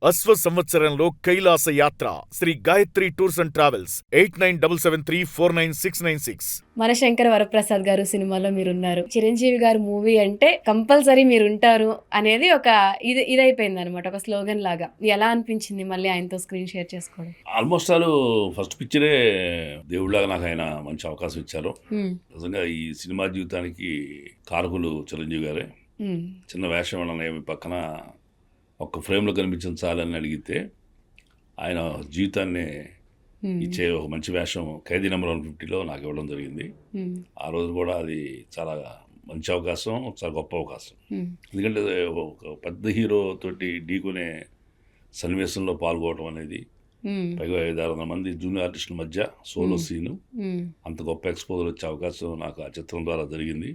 అశ్వ సంవత్సరంలో కైలాస యాత్ర Shri Gayatri tours and travels 8977349696. మన శంకర వరప్రసాద్ గారు సినిమాలో మీరున్నారు. చిరంజీవి గారు మూవీ అంటే కంపల్సరీ మీరు ఉంటారు అనేది ఒక ఇదైపోయింది అనమాట, ఒక స్లోగన్ లాగా. ఎలా అనిపించింది మళ్ళీ ఆయనతో స్క్రీన్ షేర్ చేసుకోవడం? ఆల్మోస్ట్ ఆల్ ఫస్ట్ పిక్చరే దేవుళ్ళగా నాకు ఆయన మంచి అవకాశం ఇచ్చారు. నిజంగా ఈ సినిమా జీవితానికి కారకులు చిరంజీవి గారే. చిన్న వేషం వలన ఏమి పక్కన ఒక్క ఫ్రేమ్లో కనిపించాలని అడిగితే ఆయన జీవితాన్ని ఇచ్చే ఒక మంచి వేషం ఖైదీ నెంబర్ 150లో నాకు ఇవ్వడం జరిగింది. ఆ రోజు కూడా అది చాలా మంచి అవకాశం, చాలా గొప్ప అవకాశం. ఎందుకంటే ఒక పెద్ద హీరో తోటి ఢీకొనే సన్నివేశంలో పాల్గొనడం అనేది, పైగా 500-600 మంది జూనియర్ ఆర్టిస్టుల మధ్య సోలో సీను, అంత గొప్ప ఎక్స్పోజర్ వచ్చే అవకాశం నాకు ఆ చిత్రం ద్వారా జరిగింది.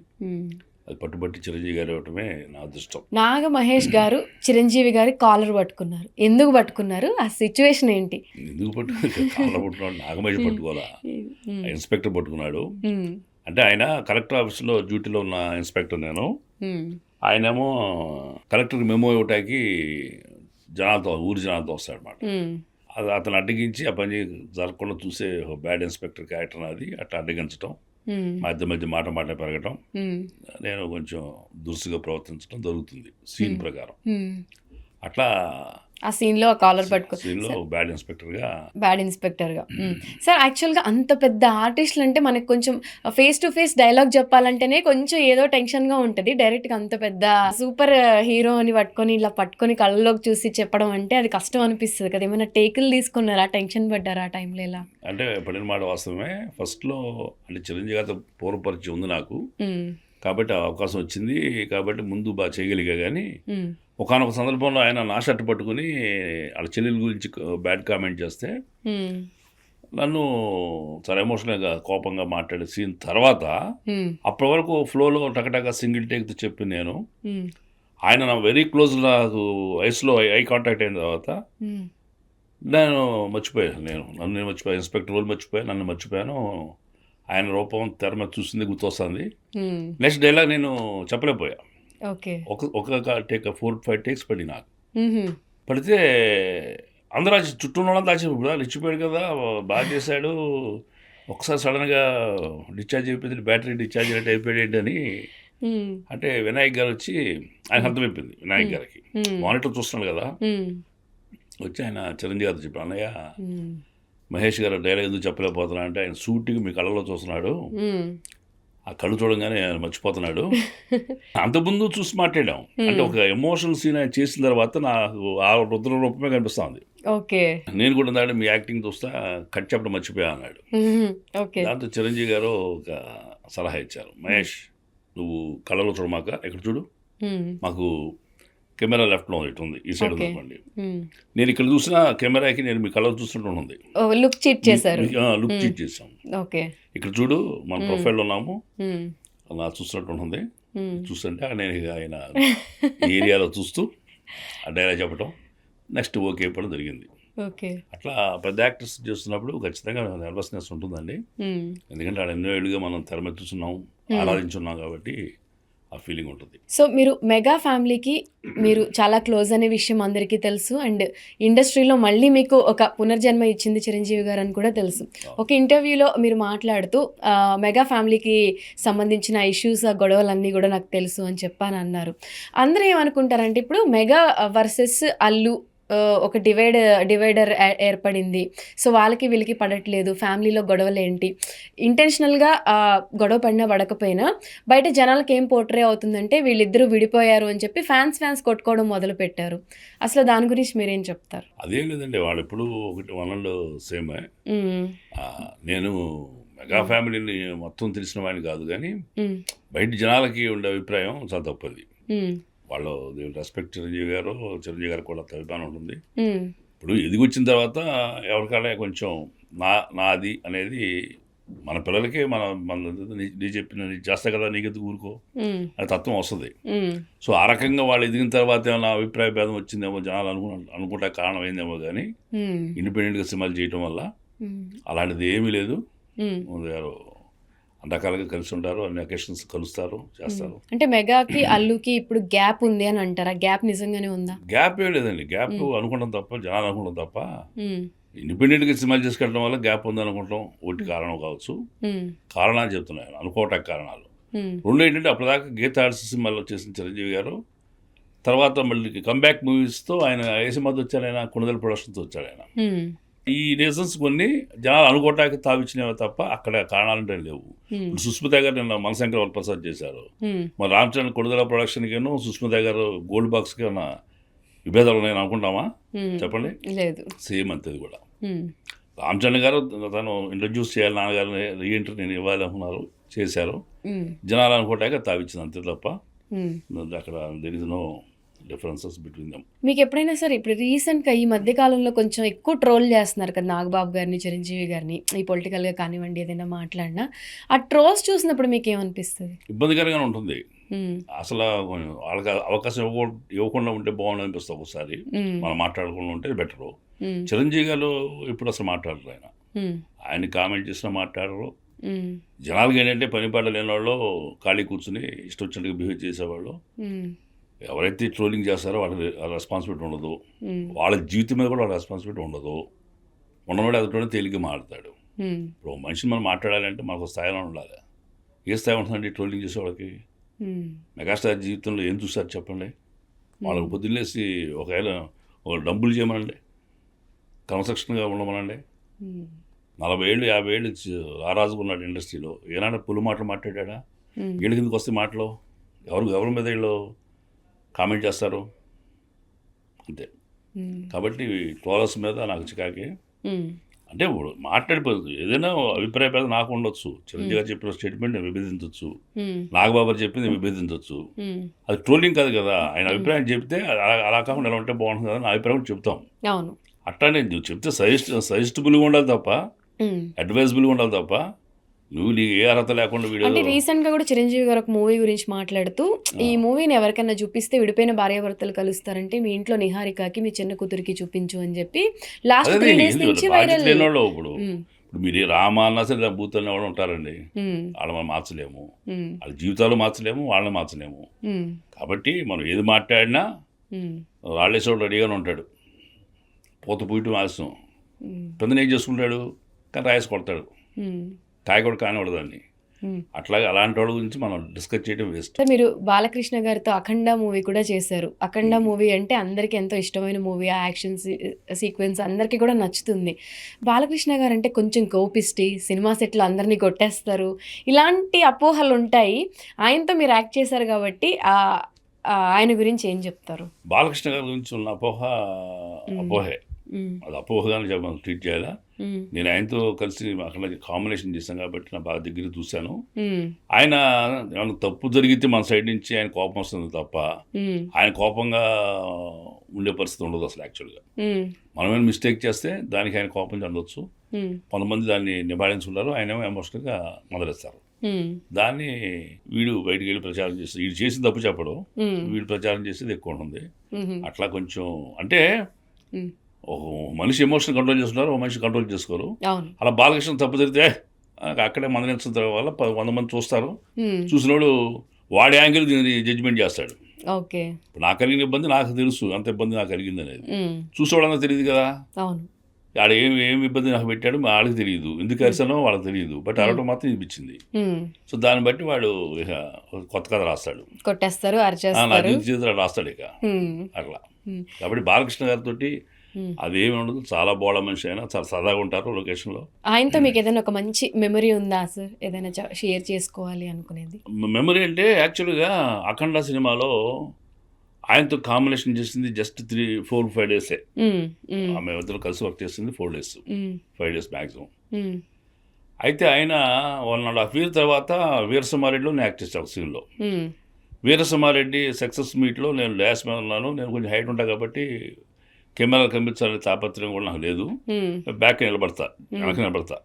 అది పట్టుబట్టి చిరంజీవి గారు ఇవ్వటమే నా అదృష్టం. నాగ మహేష్ గారు చిరంజీవి గారి కాలర్ పట్టుకున్నారు. ఎందుకు పట్టుకున్నారు? ఆ సిచ్యువేషన్ ఏంటి? ఎందుకు కాలర్ పట్టుకున్నాడు? నాగమహేష్ పట్టుకోవాలా, ఇన్స్పెక్టర్ పట్టుకున్నాడు. అంటే ఆయన కలెక్టర్ ఆఫీస్లో డ్యూటీలో ఉన్న ఇన్స్పెక్టర్ నేను. ఆయనేమో కలెక్టర్ మెమో ఇవ్వటానికి ఊరి జనాలతో వస్తాడు అనమాట. అది అతను అడ్డగించి ఆ పని జరగకుండా చూసే బ్యాడ్ ఇన్స్పెక్టర్ క్యారెక్టర్ అది అట్లా అడ్డగించడం, మధ్య మాట పెరగటం, నేను కొంచెం దురుసుగా ప్రవర్తించడం జరుగుతుంది సీన్ ప్రకారం. అట్లా ఆ సీన్లో కాలర్ సీన్లో బ్యాడ్ ఇన్స్పెక్టర్గా. సార్, యాక్చువల్గా అంత పెద్ద ఆర్టిస్టులు అంటే మనకు కొంచెం ఫేస్ టు ఫేస్ డైలాగ్ చెప్పాలంటేనే కొంచెం ఏదో టెన్షన్గా ఉంటుంది. డైరెక్ట్గా అంత పెద్ద సూపర్ హీరోని పట్టుకొని కళ్ళలోకి చూసి చెప్పడం అంటే అది కష్టం అనిపిస్తుంది కదా. ఏమైనా టేకులు తీసుకున్నారా? టెన్షన్ పడ్డారా ఆ టైంలో? ఎలా? అంటే పడిన మాట వాస్తవమే. ఫస్ట్లో అంటే చిరంజీవి గారితో పూర్వపరిచయం ఉంది నాకు, కాబట్టి అవకాశం వచ్చింది కాబట్టి ముందు బాగా చేయగలిగా. కానీ ఒకనొక సందర్భంలో ఆయన నా షర్ట్ పట్టుకుని వాళ్ళ చెల్లెల గురించి బ్యాడ్ కామెంట్ చేస్తే నన్ను చాలా ఎమోషనల్గా కోపంగా మాట్లాడే సీన్ తర్వాత అప్పటి వరకు ఫ్లోలో టకటక సింగిల్ టేక్తో చెప్పి నేను, ఆయన నా వెరీ క్లోజ్, నాకు వయసులో ఐ కాంటాక్ట్ అయిన తర్వాత నేను మర్చిపోయాను. నన్ను మర్చిపోయాను, ఇన్స్పెక్టర్ రోల్ మర్చిపోయాను, నన్ను మర్చిపోయాను. ఆయన రూపం తెర మీద చూసింది గుర్తొస్తుంది. నెక్స్ట్ డైలాగ్ నేను చెప్పలేకపోయా. ఒక టేక్ 4-5 టేక్స్ పడి నాకు పడితే అందరూ చుట్టూ ఉన్న దాచిపోయాడు. ఇచ్చిపోయాడు కదా, బాగా చేశాడు, ఒకసారి సడన్గా డిశ్చార్జ్ అయిపోయింది, బ్యాటరీ డిశ్చార్జ్ అయినట్టు అయిపోయాడు ఏంటని. అంటే వినాయక్ గారు వచ్చి, ఆయన అర్థమైపోయింది వినాయక్ గారికి, మానిటర్ చూస్తున్నాడు కదా, వచ్చి ఆయన చిరంజీవి గారితో చెప్పాడు, అన్నయ్య మహేష్ గారు డైలాగ్ ఎందుకు చెప్పలేకపోతున్నా అంటే, ఆయన షూటింగ్ మీ కళ్ళలో చూస్తున్నాడు, ఆ కళ్ళు చూడంగానే ఆయన మర్చిపోతున్నాడు. అంతకుముందు చూసి మాట్లాడాం. అంటే ఒక ఎమోషనల్ సీన్ ఆయన చేసిన తర్వాత నాకు ఆ రుద్ర రూపమే కనిపిస్తుంది. నేను కూడా దాంట్లో మీ యాక్టింగ్ చూస్తా కట్ చెప్పడం మర్చిపోయా అన్నాడు. దాంతో చిరంజీవి గారు ఒక సలహా ఇచ్చారు, మహేష్ నువ్వు కళ్ళలో చూడమాక, ఎక్కడ చూడు, మాకు కెమెరా లెఫ్ట్లో ఇటు ఉంది, ఈ సైడ్ ఉందండి, నేను ఇక్కడ చూసిన కెమెరాకి నేను మీ కళ్ళలో చూసినట్టు ఉంది. లుక్ చీట్ చేశాం. ఇక్కడ చూడు, మన ప్రొఫైల్లో ఉన్నాము, అలా చూసినట్టు ఉంటుంది. చూస్తుంటే నేను ఆయన ఏరియాలో చూస్తూ ఆ డైలాగ్ చెప్పడం, నెక్స్ట్ ఓకే చెప్పడం జరిగింది. అట్లా పెద్ద యాక్టర్స్ చేస్తున్నప్పుడు ఖచ్చితంగా నర్వస్నెస్ ఉంటుందండి. ఎందుకంటే ఆడ ఎన్నో ఏళ్ళుగా మనం తెర మీద చూస్తున్నాం, ఆరాధించున్నాం కాబట్టి ఆ ఫీలింగ్ ఉంటుంది. సో మీరు మెగా ఫ్యామిలీకి మీరు చాలా క్లోజ్ అనే విషయం అందరికీ తెలుసు. అండ్ ఇండస్ట్రీలో మళ్ళీ మీకు ఒక పునర్జన్మ ఇచ్చింది చిరంజీవి గారు అని కూడా తెలుసు. ఒక ఇంటర్వ్యూలో మీరు మాట్లాడుతూ మెగా ఫ్యామిలీకి సంబంధించిన ఇష్యూస్, ఆ గొడవలన్నీ కూడా నాకు తెలుసు అని చెప్పని అన్నారు. అందరూ ఏమనుకుంటారంటే ఇప్పుడు మెగా వర్సెస్ అల్లు ఒక డివైడర్ ఏర్పడింది, సో వాళ్ళకి వీళ్ళకి పడట్లేదు, ఫ్యామిలీలో గొడవలు ఏంటి, ఇంటెన్షనల్గా గొడవ పడినా పడకపోయినా బయట జనాలకి ఏం పోర్ట్రే అవుతుందంటే వీళ్ళిద్దరూ విడిపోయారు అని చెప్పి ఫ్యాన్స్ కొట్టుకోవడం మొదలు పెట్టారు. అసలు దాని గురించి మీరేం చెప్తారు? అదేం లేదండి, వాళ్ళు ఎప్పుడు ఒకటి వనల్లో సేమే. నేను మెగా ఫ్యామిలీని మొత్తం తెలిసిన వాడిని కాదు, కానీ బయట జనాలకి ఉండే అభిప్రాయం చాలా తప్పది. వాళ్ళు రెస్పెక్ట్ చిరంజీవి గారు కూడా అభిమానం ఉంటుంది. ఇప్పుడు ఎదిగొచ్చిన తర్వాత ఎవరికైనా కొంచెం నాది అనేది మన పిల్లలకి నీ చెప్పిన చేస్తా కదా, నీకెందుకు ఊరుకో అనే తత్వం వస్తుంది. సో ఆ రకంగా వాళ్ళు ఎదిగిన తర్వాత ఏమైనా అభిప్రాయ భేదం వచ్చిందేమో జనాలు అనుకుంటా కారణం అయిందేమో, కానీ ఇండిపెండెంట్గా సినిమాలు చేయటం వల్ల అలాంటిది ఏమీ లేదు. అన్ని రకాలుగా కలిసి ఉంటారు, అన్ని అకేషన్స్ కలుస్తారు, చేస్తారు. అంటే మెగాకి అల్లుకి ఇప్పుడు గ్యాప్ ఉంది అని అంటారా? గ్యాప్ నిజంగానే ఉందా? గ్యాప్ ఏం లేదండి, గ్యాప్ అనుకుంటాం తప్ప, జనాలు అనుకుంటాం తప్ప, ఉమ్, ఇండిపెండెంట్గా సినిమాలు చేసుకెళ్ళడం వల్ల గ్యాప్ ఉంది అనుకుంటాం. ఒకటి కారణం కావచ్చు, ఉమ్, కారణాలు చెప్తున్నాను, అనుకోవటానికి కారణాలు. ఉమ్, రెండు ఏంటంటే అప్పటిదాకా గీత ఆర్ట్స్ సినిమాలో చేసిన చిరంజీవి గారు, తర్వాత మళ్ళీ కంబ్యాక్ మూవీస్తో ఆయన ఏ సినిమాతో వచ్చారు, ఆయన కొనుగోలు ప్రొడక్షన్తో వచ్చాడు ఆయన. ఉమ్, ఈ రీజన్స్ కొన్ని జనాలు అనుకోవటానికి తావిచ్చినవి తప్ప అక్కడ కారణాలంటే లేవు. ఉమ్, ఇప్పుడు సుస్మిత గారు నిన్న మనశంకర్ వరప్రసాద్ చేశారు, ఉమ్, మరి రామచంద్ర కొడుదల ప్రొడక్షన్కేనో సుస్మిత గారు గోల్డ్ బాక్స్కి ఏమన్నా విభేదాలు ఉన్నాయని అనుకుంటామా? ఉమ్, చెప్పండి. లేదు. సేమ్ అంతది కూడా. ఉమ్, రామచంద్ర గారు తను ఇంట్రడ్యూస్ చేయాలి, నాన్నగారిని రీఎంట్రీ నేను ఇవ్వాలి అనుకున్నారు, చేశారు. ఉమ్, జనాలు అనుకోవటాక తావిచ్చింది అంతే తప్ప ఉమ్. అక్కడ there is no differences between them. మీకు ఎప్పుడైనా సరే ఇప్పుడు రీసెంట్గా ఈ మధ్య కాలంలో కొంచెం ఎక్కువ ట్రోల్ చేస్తున్నారు కదా నాగబాబు గారిని, చిరంజీవి గారిని, ఈ పొలిటికల్గా కానివ్వండి ఏదైనా మాట్లాడినా, ఆ ట్రోల్స్ చూసినప్పుడు మీకు ఏమనిపిస్తుంది? ఇబ్బందికరంగానే ఉంటుంది. ఉమ్, అసలు వాళ్ళకి అవకాశం ఇవ్వకుండా ఉంటే బాగుండు అనిపిస్తుంది ఒకసారి. ఉమ్, మనం మాట్లాడకుండా ఉంటే బెటరు. ఉమ్, చిరంజీవి గారు ఇప్పుడు అసలు మాట్లాడరు, ఉమ్, ఆయన కామెంట్ చేసినా మాట్లాడరు. ఉమ్, జనాలకి ఏంటంటే పని పాట లేని వాళ్ళు ఖాళీ కూర్చుని ఇష్టం వచ్చినట్టుగా బిహేవ్ చేసేవాళ్ళు. ఉమ్, ఎవరైతే ట్రోలింగ్ చేస్తారో వాళ్ళకి రెస్పాన్సిబిలిటీ ఉండదు, ఉమ్, వాళ్ళ జీవితం మీద కూడా వాళ్ళ రెస్పాన్సిబిలిటీ ఉండదు. ఉన్నవాడు అదుటోనే తేలిగ్గా మాట్లాడతాడు. ఉమ్, ఇప్పుడు మనిషిని మనం మాట్లాడాలంటే మనకు స్థాయిలో ఉండాలి. ఏ స్థాయి ఉంటుందండి ట్రోలింగ్ చేసేవాళ్ళకి? ఉమ్, మెగాస్టార్ జీవితంలో ఏం చూస్తారు చెప్పండి? వాళ్ళకి పొద్దున్నేసి ఒక డబ్బులు చేయమనండి, క్రమశిక్షణగా ఉండమనండి. ఉమ్, 40 ఏళ్ళు 50 ఏళ్ళు రారాజుగా ఉన్నాడు ఇండస్ట్రీలో, ఏనాడు పులు మాటలు మాట్లాడా? ఉమ్, వీళ్ళ కిందకి వస్తే మాటలు ఎవరి మీద వీళ్ళు కామెంట్ చేస్తారు అంతే. ఉమ్, కాబట్టి ట్రోలర్స్ మీద నాకు చికాకి. ఉమ్, అంటే ఇప్పుడు మాట్లాడిపోదు, ఏదైనా అభిప్రాయ భేదం నాకు ఉండొచ్చు. చిరంజీవి గారు చెప్పిన స్టేట్మెంట్ నేను విభేదించవచ్చు, ఉమ్, నాగబాబు చెప్పింది విభేదించవచ్చు. ఉమ్, అది ట్రోలింగ్ కాదు కదా. ఆయన అభిప్రాయం చెప్తే అలా కాకుండా ఎలా ఉంటే బాగుంటుంది కదా నా అభిప్రాయం చెప్తాం. అవును. అట్లానే నువ్వు చెప్తే సజెస్టబుల్గా ఉండాలి తప్ప, ఉమ్. అడ్వైజబుల్గా ఉండాలి తప్ప, నువ్వు నీకు ఏ అర్హత లేకుండా అంటే వీడియో. రీసెంట్ గా కూడా చిరంజీవి గారు ఒక మూవీ గురించి మాట్లాడుతూ, ఈ మూవీని ఎవరికైనా చూపిస్తే విడిపోయిన భార్యాభర్తలు కలుస్తారంటే మీ ఇంట్లో నిహారికకి మీ చిన్న కూతురికి చూపించు అని చెప్పి లాస్ట్ 3 days నుంచి వైరల్. లేనివాళ్ళు ఇప్పుడు మీరు రామ అన్నా సరే బూత్ అనే వాళ్ళు ఉంటారండి, వాళ్ళు మనం మార్చలేము, వాళ్ళ జీవితాలు మార్చలేము, వాళ్ళని మార్చలేము. కాబట్టి మనం ఏది మాట్లాడినా రాళ్ళేసేవాడు రెడీగానే ఉంటాడు. పూత పూయటం ఆలస్యం, పెద్దన ఏం చేసుకుంటాడు కానీ రాయేసి కొడతాడు, కాయ కూడా కానివ్వడదాన్ని. అట్లాగే అలాంటి వాళ్ళ గురించి మనం డిస్కస్ చేయడం వేస్ట్. మీరు బాలకృష్ణ గారితో అఖండ మూవీ కూడా చేశారు. అఖండ మూవీ అంటే అందరికీ ఎంతో ఇష్టమైన మూవీ. ఆ యాక్షన్ సీక్వెన్స్ అందరికీ కూడా నచ్చుతుంది. బాలకృష్ణ గారు అంటే కొంచెం కోపిస్టి, సినిమా సెట్లో అందరినీ కొట్టేస్తారు, ఇలాంటి అపోహలు ఉంటాయి. ఆయనతో మీరు యాక్ట్ చేశారు కాబట్టి ఆయన గురించి ఏం చెప్తారు? బాలకృష్ణ గారి గురించి ఉన్న అపోహే, అది అపోహగానే మనం ట్రీట్ చేయాలా. నేను ఆయనతో కలిసి అక్కడ కాంబినేషన్ చేశాను కాబట్టి నా బాగా దగ్గర చూశాను. ఆయన ఏమైనా తప్పు జరిగితే మన సైడ్ నుంచి ఆయన కోపం వస్తుంది తప్ప ఆయన కోపంగా ఉండే పరిస్థితి ఉండదు అసలు. యాక్చువల్గా మనమేమైనా మిస్టేక్ చేస్తే దానికి ఆయన కోపం చెందొచ్చు, కొంతమంది దాన్ని నివారించుకుంటారు, ఆయన ఏమో ఎమోషనల్గా మొదలెస్తారు. దాన్ని వీడు బయటికి వెళ్ళి ప్రచారం చేస్తారు. వీడు చేసిన తప్పు చెప్పడం, వీడు ప్రచారం చేసేది ఎక్కువ ఉంటుంది. అట్లా కొంచెం అంటే ఒక మనిషి ఎమోషన్ కంట్రోల్ చేస్తున్నారు, ఒక మనిషి కంట్రోల్ చేసుకోరు. అలా బాలకృష్ణ తప్పు జరిగితే అక్కడే మందలించిన వల్ల 100 మంది చూస్తారు. చూసినోడు వాడి యాంగిల్ దీన్ని జడ్జిమెంట్ చేస్తాడు. ఇప్పుడు నాకు కలిగిన ఇబ్బంది నాకు తెలుసు, అంత ఇబ్బంది నాకు కలిగింది అనేది చూసేవాళ్ళన్నా తెలియదు కదా. ఆడ ఏమి ఇబ్బంది నాకు పెట్టాడు వాళ్ళకి తెలియదు, ఎందుకు అరిసానో వాళ్ళకి తెలియదు, బట్ అరవటం మాత్రం ఇప్పించింది. సో దాన్ని బట్టి వాడు ఇక కొత్త కథ రాస్తాడు, కొట్టేస్తారు, చేతులు రాస్తాడు ఇక అట్లా. కాబట్టి బాలకృష్ణ గారితో అదేమి ఉండదు, చాలా బోళ మనిషి అయినా చాలా సరదాగా ఉంటారు లొకేషన్లో. ఆయనతో మీకు ఏదైనా ఒక మంచి మెమరీ ఉందా సార్, ఏదైనా షేర్ చేసుకోవాలి అనుకునేది? మెమరీ అంటే యాక్చువల్గా అఖండ సినిమాలో ఆయనతో కాంబినేషన్ చేసింది జస్ట్ 4-5 డేసే. ఆమె ఇద్దరు కలిసి వర్క్ చేసింది 4 days 5 days మ్యాక్సిమం. అయితే ఆయన 1.5 year తర్వాత వీరసింహారెడ్డిలో నేను యాక్ట్ చేసాను సీన్లో. వీరసింహారెడ్డి సక్సెస్ మీట్లో నేను డాష్ మీద ఉన్నాను. నేను కొంచెం హైట్ ఉంటాను కాబట్టి కెమెరా కనిపించాలనే తాపత్రయం కూడా నాకు లేదు. బ్యాక్ నిలబడతా, వెనక నిలబడతా,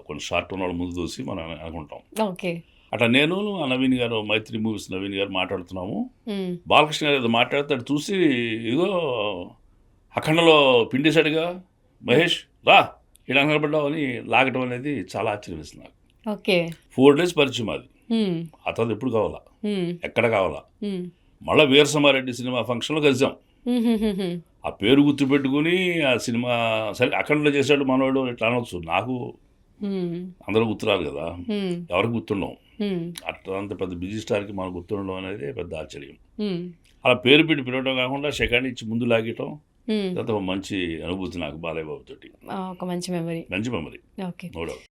కొన్ని షార్ట్ ఉన్న వాళ్ళు ముందు చూసి మనం అనుకుంటాం. అట్లా నేను నవీన్ గారు, మైత్రి మూవీస్ నవీన్ గారు మాట్లాడుతున్నాము. బాలకృష్ణ గారు ఏదో మాట్లాడతాడు చూసి, ఇదిగో అఖండలో పిండేశాడుగా మహేష్ రా ఇలా నిలబడ్డావు అని లాగటం అనేది చాలా ఆశ్చర్యం వేస్తుంది నాకు. ఓకే. 4 days పరిచయం అది. హ్మ్. ఆ తర్వాత ఎప్పుడు కావాలా, హ్మ్. ఎక్కడ కావాలా. హ్మ్. మళ్ళీ వీరసమారెడ్డి సినిమా ఫంక్షన్లో కలిసాం. హుహుహుహు. ఆ పేరు గుర్తుపెట్టుకుని ఆ సినిమా సరే అఖండలో చేశాడు మనోడు ఇట్లా అనొచ్చు. నాకు హ్మ్. అందరూ గుర్తురారు కదా, హ్మ్. ఎవరికి గుర్తుండవు. హ్మ్. అట్లా అంత పెద్ద బిజీ స్టార్కి మనం గుర్తుండడం అనేది పెద్ద ఆశ్చర్యం. హ్మ్. అలా పేరు పెట్టి పిలవడం కాకుండా సెకండ్ ఇచ్చి ముందు లాగటం, హ్మ్. తర్వాత ఒక మంచి అనుభూతి నాకు బాలయ్య బాబు తోటి. ఒక మంచి మెమరీ. మంచి మెమరీ, ఓకే. No doubt.